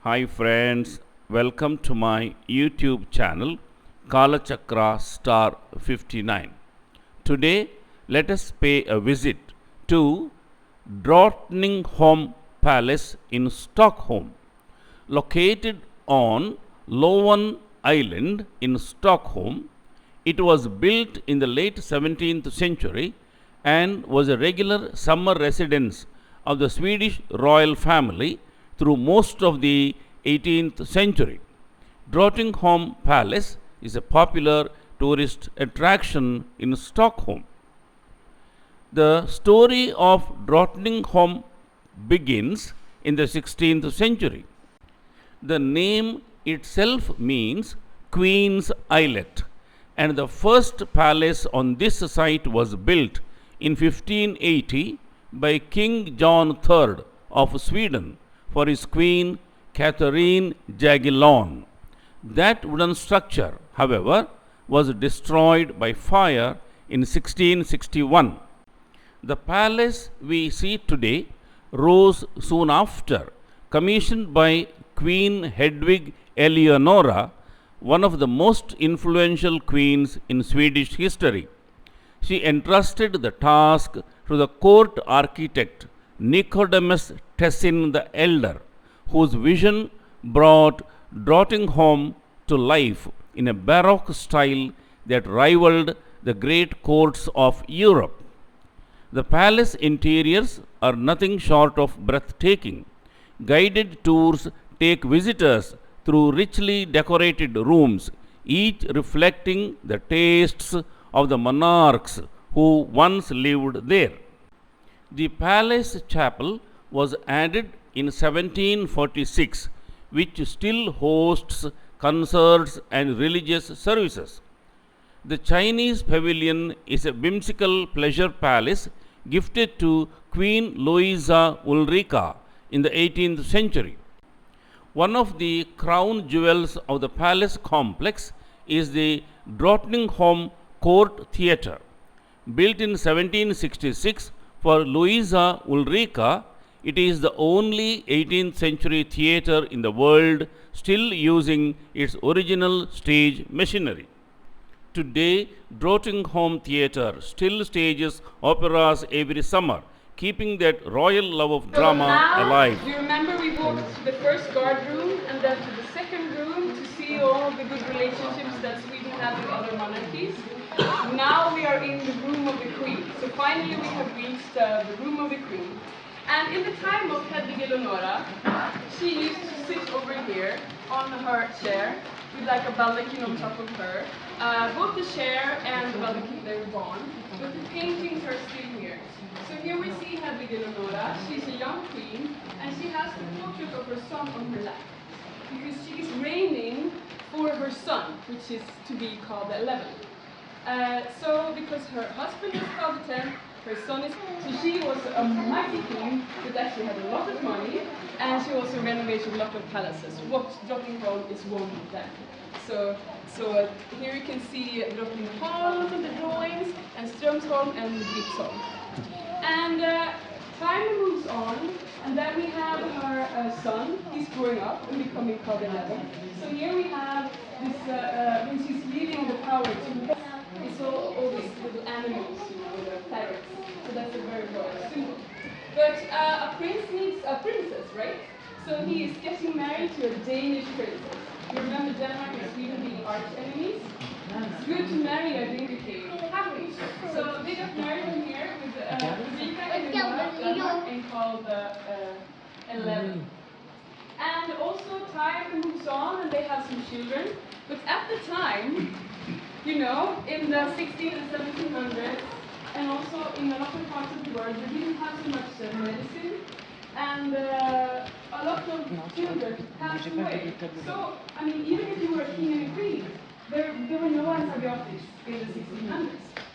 Hi friends, welcome to my YouTube channel Kalachakra Star 59. Today let us pay a visit to Drottningholm Palace in Stockholm. Located on Lovön Island in Stockholm, it was built in the late 17th century and was a regular summer residence of the Swedish royal family through most of the 18th century. Drottningholm Palace is a popular tourist attraction in Stockholm. The story of Drottningholm begins in the 16th century. The name itself means Queen's Islet, and the first palace on this site was built in 1580 by King John III of Sweden for his queen Catherine Jagellon. That wooden structure, however, was destroyed by fire in 1661. The palace we see today rose soon after, commissioned by Queen Hedwig Eleonora, one of the most influential queens in Swedish history. She entrusted the task to the court architect Nicodemus Tessin the Elder, whose vision brought Drottningholm to life in a Baroque style that rivaled the great courts of Europe. The palace interiors are nothing short of breathtaking. Guided tours take visitors through richly decorated rooms, each reflecting the tastes of the monarchs who once lived there. The palace chapel was added in 1746, which still hosts concerts and religious services. The Chinese pavilion is a whimsical pleasure palace gifted to Queen Louisa Ulrika in the 18th century. One of the crown jewels of the palace complex is the Drottningholm Court Theatre. Built in 1766 for Louisa Ulrika, it is the only 18th century theatre in the world still using its original stage machinery. Today, Drottningholm Theatre still stages operas every summer, keeping that royal love of drama alive. You remember we walked to the first guard room and then to the second room to see all the good relationships that Sweden has with other monarchies. Now we are in the room of the Queen. So finally we have reached the room of the Queen. And in the time of Hedwig Eleonora, she used to sit over here on her chair with like a baldachin on top of her. Both the chair and the baldachin, they were gone, but the paintings are still here. So here we see Hedwig Eleonora. She's a young queen, and she has the portrait of her son on her lap, because she is reigning for her son, which is to be called the 11th. So because her husband is called the 10th, her son is... So she was a mighty queen that actually had a lot of money, and she also renovated a lot of palaces. What Drottningholm is one of them. So here you can see Drottningholm, the drawings, and Strömsholm and Gripsholm. And time moves on, and then we have her son. He's growing up and becoming called 11. So here we have this, when she's leaving the power to... It's all these little animals, you know, the parrots. So that's a very royal symbol. But a prince needs a princess, right? So he is getting married to a Danish princess. You remember Denmark and Sweden being arch enemies? It's good to marry a Danish happy. So they got married in here with Ulrika and Denmark and called 11. And also time moves on and they have some children. But at the time, you know, in the 1600s and 1700s, and also in a lot of parts of the world, they didn't have so much medicine, and a lot of children passed away. So, I mean, even if you were a king and a queen, there were no antibiotics in the 1600s.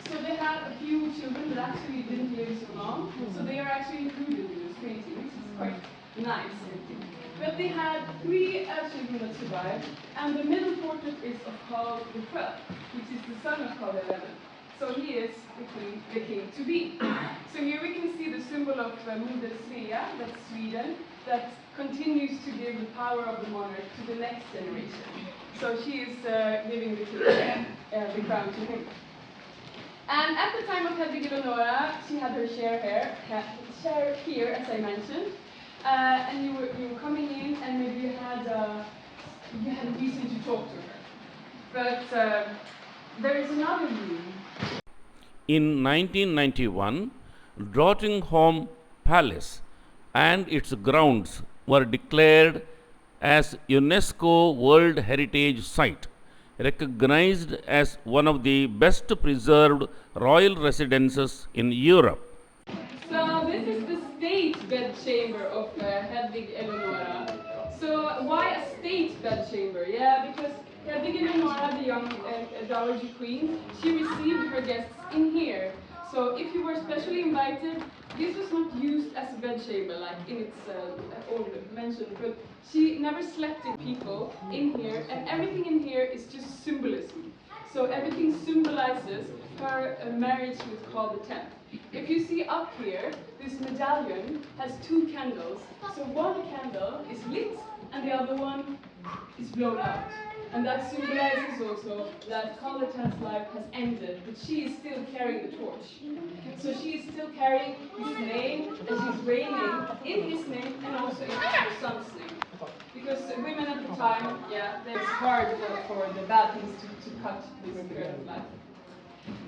So they had a few children that actually didn't live so long, so they are actually included in this painting, which is quite nice. But they had 3 children that survived, and the middle portrait is of Karl the 12th, which is the son of Karl the 11th. So he is the king to be. So here we can see the symbol of Moder Svea, that's Sweden, that continues to give the power of the monarch to the next generation. So she is giving the crown to him. And at the time of Hedvig Eleonora, she had her share here, as I mentioned. And you were coming in, and maybe you had a reason to talk to her. But there is another room. In 1991, Drottningholm Palace and its grounds were declared as UNESCO World Heritage Site, recognized as one of the best preserved royal residences in Europe. So this is the state bedchamber of Hedvig Eleonora. So why a state bedchamber? Yeah, because Hedvig Eleonora, the young dowager queen, she received her guests in here. So if you were specially invited, this was not used as a bedchamber like in its own mention, but she never slept with people in here, and everything in here is just symbolism. So everything symbolizes her marriage with Karl X. If you see up here, this medallion has two candles. So one candle is lit and the other one is blown out. And that symbolizes also that Karl X's life has ended, but she is still carrying the torch. So she is still carrying his name, and she's reigning in his name and also in her son's name. Because women at the time, yeah, it's hard for the bad things to cut this thread of life.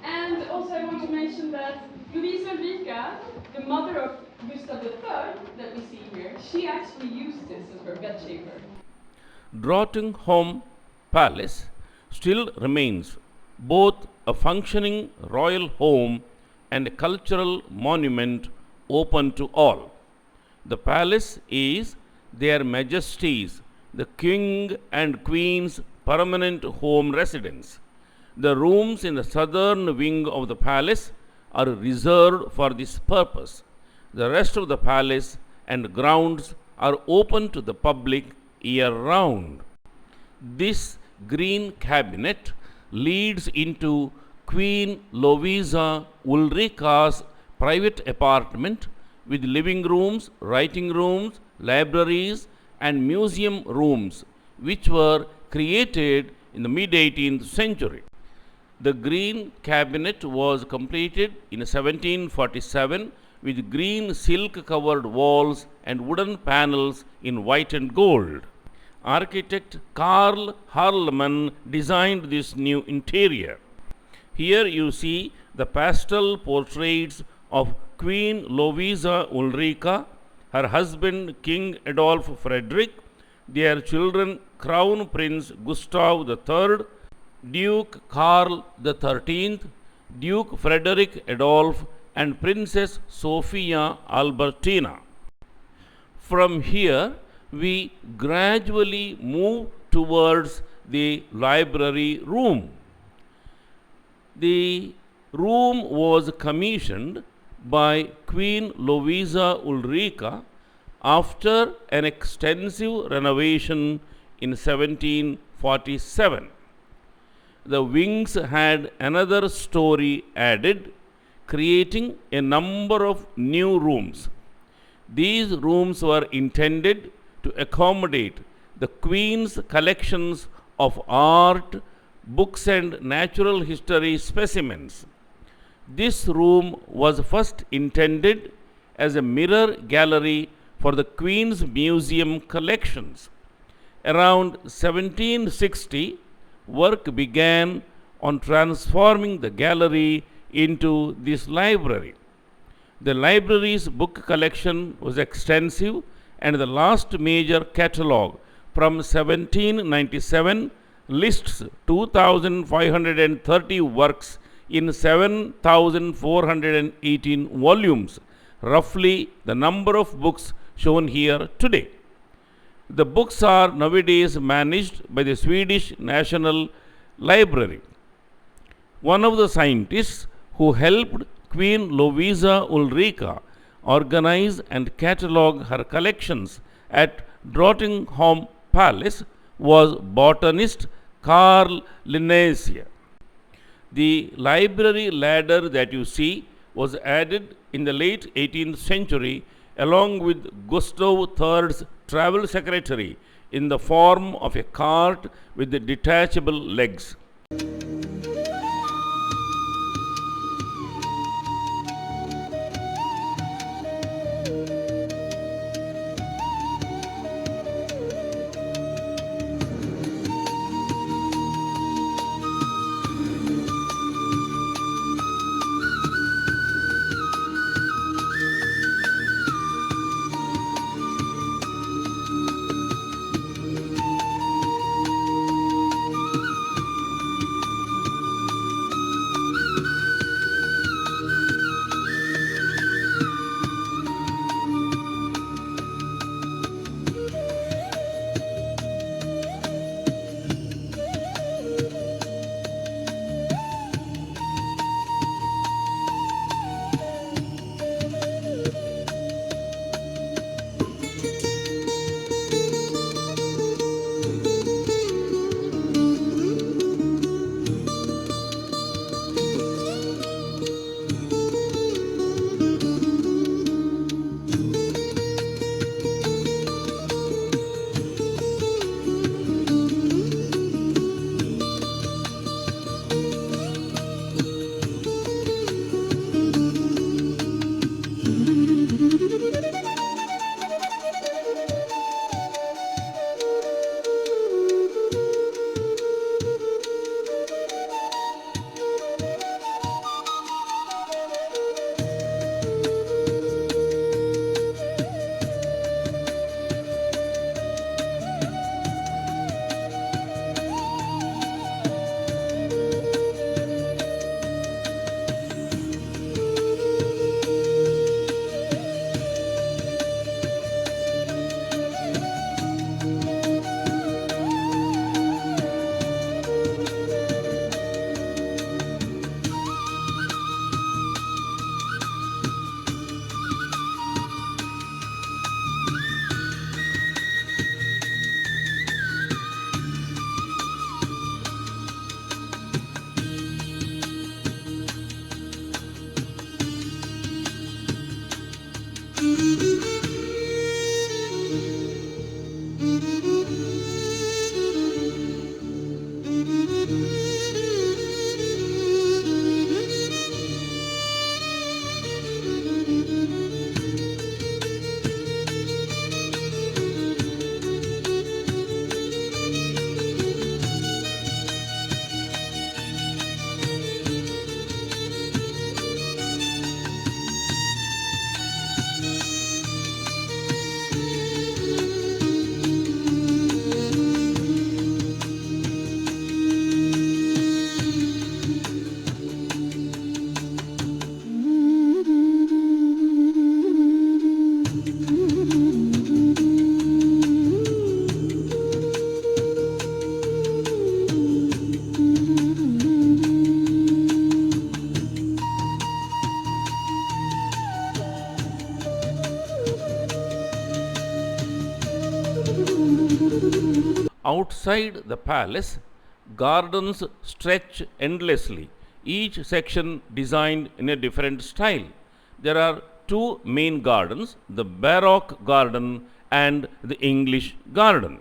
And also I want to mention that Lovisa Ulrika, the mother of Gustav III that we see here, she actually used this as her bedchamber. Drottningholm Palace still remains both a functioning royal home and a cultural monument open to all. The palace is Their Majesties, the King and Queen's permanent home residence. The rooms in the southern wing of the palace are reserved for this purpose. The rest of the palace and grounds are open to the public year-round. This green cabinet leads into Queen Lovisa Ulrika's private apartment with living rooms, writing rooms, libraries and museum rooms, which were created in the mid-18th century. The green cabinet was completed in 1747 with green silk-covered walls and wooden panels in white and gold. Architect Carl Harleman designed this new interior. Here you see the pastel portraits of Queen Lovisa Ulrika, her husband King Adolf Frederick, their children Crown Prince Gustav III, Duke Karl XIII, Duke Frederick Adolf, and Princess Sophia Albertina. From here, we gradually move towards the library room. The room was commissioned by Queen Lovisa Ulrika after an extensive renovation in 1747. The wings had another story added, creating a number of new rooms. These rooms were intended to accommodate the Queen's collections of art, books and natural history specimens. This room was first intended as a mirror gallery for the Queen's museum collections. Around 1760, work began on transforming the gallery into this library. The library's book collection was extensive, and the last major catalogue from 1797 lists 2,530 works in 7,418 volumes, roughly the number of books shown here today. The books are nowadays managed by the Swedish National Library. One of the scientists who helped Queen Lovisa Ulrika organize and catalogue her collections at Drottningholm Palace was botanist Carl Linnaeus. The library ladder that you see was added in the late 18th century along with Gustav III's travel secretary in the form of a cart with detachable legs. Outside the palace, gardens stretch endlessly, each section designed in a different style. There are two main gardens, the Baroque garden and the English garden.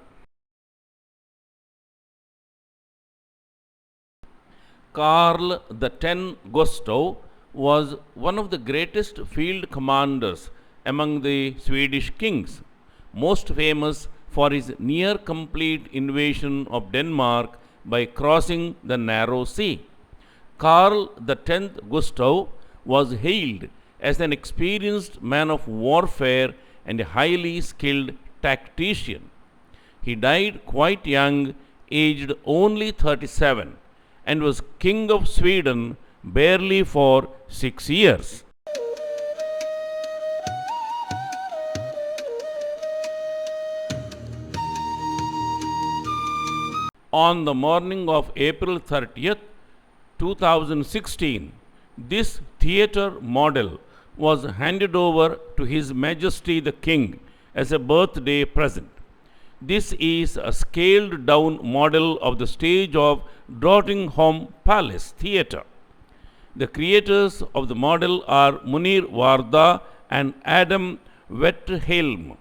Karl X Gustav was one of the greatest field commanders among the Swedish kings, most famous for his near complete invasion of Denmark by crossing the narrow sea. Karl X Gustav was hailed as an experienced man of warfare and a highly skilled tactician. He died quite young, aged only 37, and was King of Sweden barely for 6 years. On the morning of April 30th, 2016, this theatre model was handed over to His Majesty the King as a birthday present. This is a scaled down model of the stage of Drottningholm Palace Theatre. The creators of the model are Munir Warda and Adam Wethelm.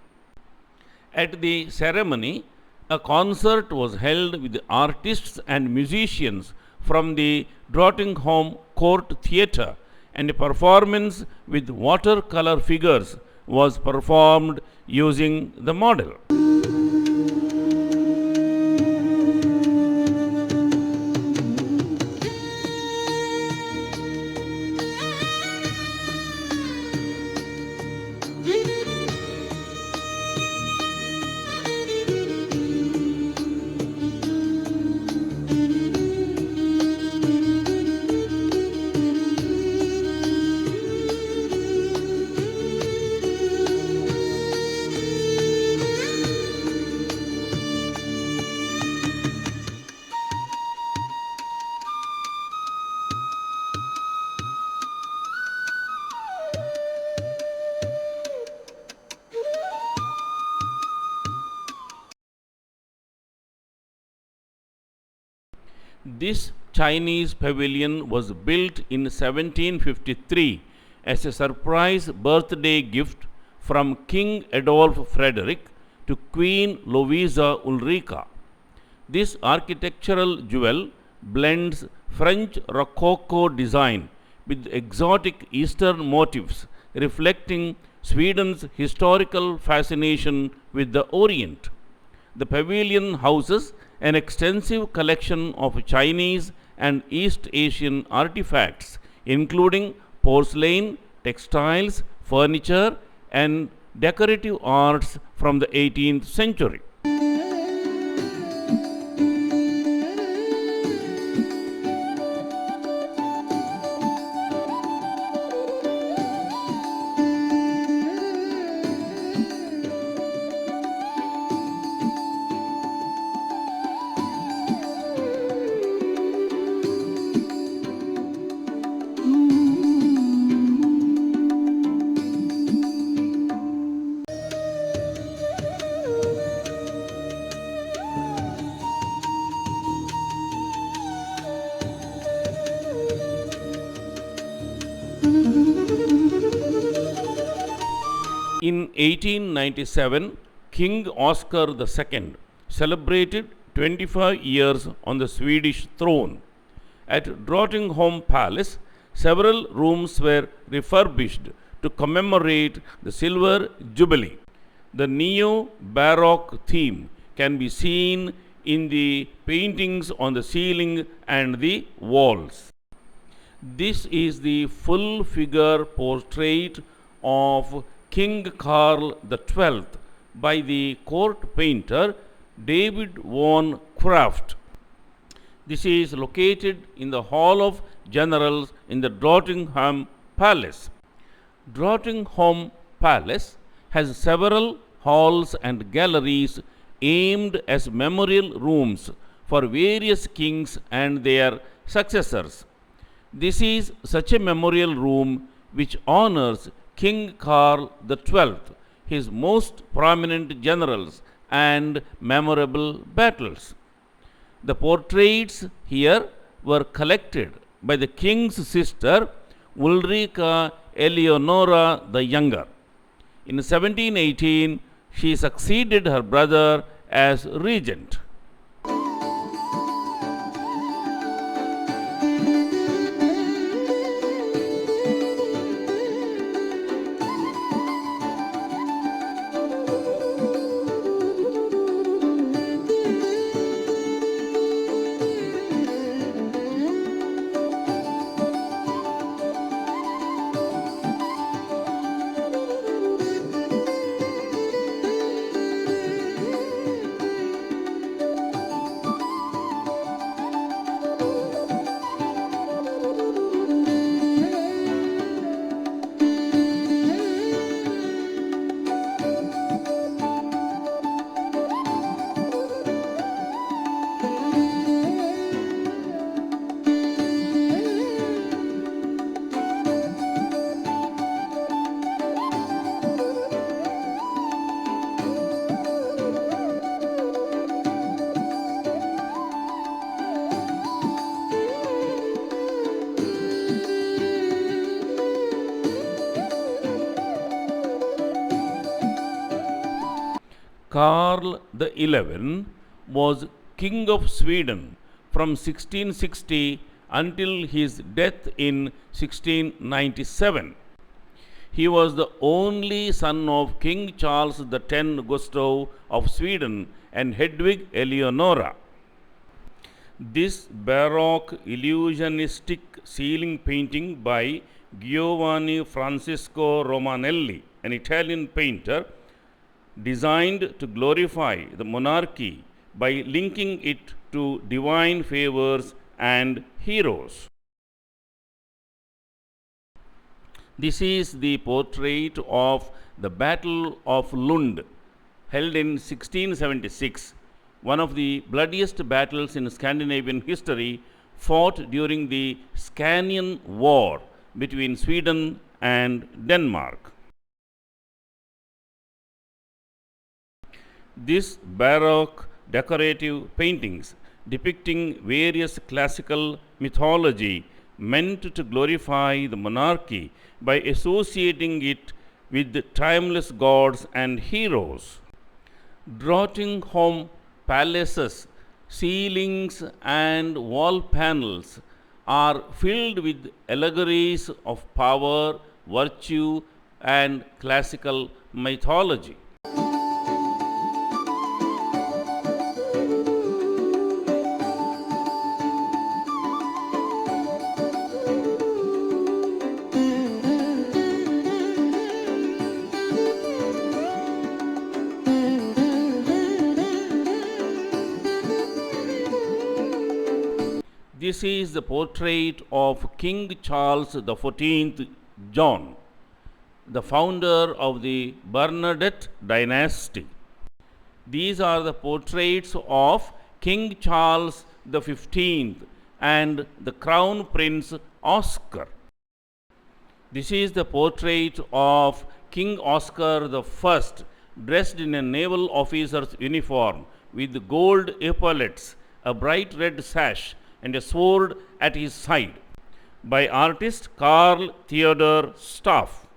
At the ceremony, a concert was held with artists and musicians from the Drottningholm Court Theatre, and a performance with watercolor figures was performed using the model. This Chinese pavilion was built in 1753 as a surprise birthday gift from King Adolf Frederick to Queen Louisa Ulrica. This architectural jewel blends French Rococo design with exotic Eastern motifs, reflecting Sweden's historical fascination with the Orient. The pavilion houses an extensive collection of Chinese and East Asian artifacts, including porcelain, textiles, furniture, and decorative arts from the 18th century. In 1897, King Oscar II celebrated 25 years on the Swedish throne. At Drottningholm Palace, several rooms were refurbished to commemorate the Silver Jubilee. The neo-Baroque theme can be seen in the paintings on the ceiling and the walls. This is the full figure portrait of King Carl XII by the court painter David von Kraft. This is located in the Hall of Generals in the Drottningholm Palace. Drottningholm Palace has several halls and galleries aimed as memorial rooms for various kings and their successors. This is such a memorial room which honors King Carl XII, his most prominent generals and memorable battles. The portraits here were collected by the king's sister Ulrica Eleonora the Younger. In 1718, she succeeded her brother as regent. Karl the XI was King of Sweden from 1660 until his death in 1697. He was the only son of King Charles X Gustav of Sweden and Hedwig Eleonora. This Baroque illusionistic ceiling painting by Giovanni Francesco Romanelli, an Italian painter, designed to glorify the monarchy by linking it to divine favors and heroes. This is the portrait of the Battle of Lund, held in 1676, one of the bloodiest battles in Scandinavian history, fought during the Scanian War between Sweden and Denmark. This Baroque decorative paintings depicting various classical mythology meant to glorify the monarchy by associating it with the timeless gods and heroes. Drottningholm Palace's ceilings and wall panels are filled with allegories of power, virtue, and classical mythology. This is the portrait of King Charles XIV John, the founder of the Bernadette dynasty. These are the portraits of King Charles XV and the Crown Prince Oscar. This is the portrait of King Oscar I, dressed in a naval officer's uniform with gold epaulets, a bright red sash, and a sword at his side, by artist Carl Theodor Staff.